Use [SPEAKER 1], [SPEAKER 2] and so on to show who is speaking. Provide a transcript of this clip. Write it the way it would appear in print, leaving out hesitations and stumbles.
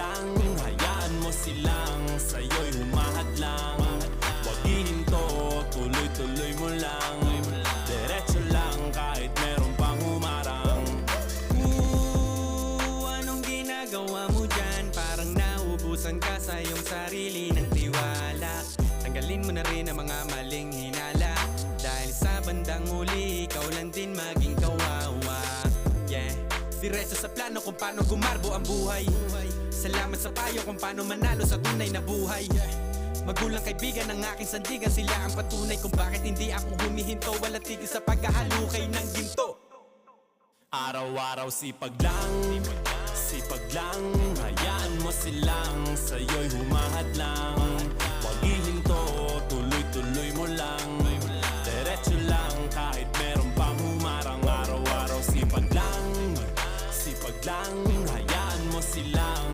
[SPEAKER 1] lang, hayaan mo silang sa'yo'y humahadlang. Huwag hihinto, tuloy-tuloy mo lang. Diretso lang kahit meron pang humarang.
[SPEAKER 2] Anong ginagawa mo dyan? Parang naubusan ka sa iyong sarili ng tiwala. Tanggalin mo na rin ang mga maling hinala, dahil sa bandang huli ikaw lang din maging kawawa. Yeah, diretso sa plano kung paano gumarbo ang buhay. Salamat sa payo kung paano manalo sa tunay na buhay. Magulang, kaibigan ng aking sandigan, sila ang patunay kung bakit hindi ako humihinto. Walang tigil sa pagkahalukay ng ginto.
[SPEAKER 1] Araw-araw sipag lang, hayaan mo silang sa'yo'y humahadlang. Huwag hihinto, tuloy-tuloy mo lang. Diretso lang kahit meron pang humarang. Araw-araw sipag lang, hayaan mo silang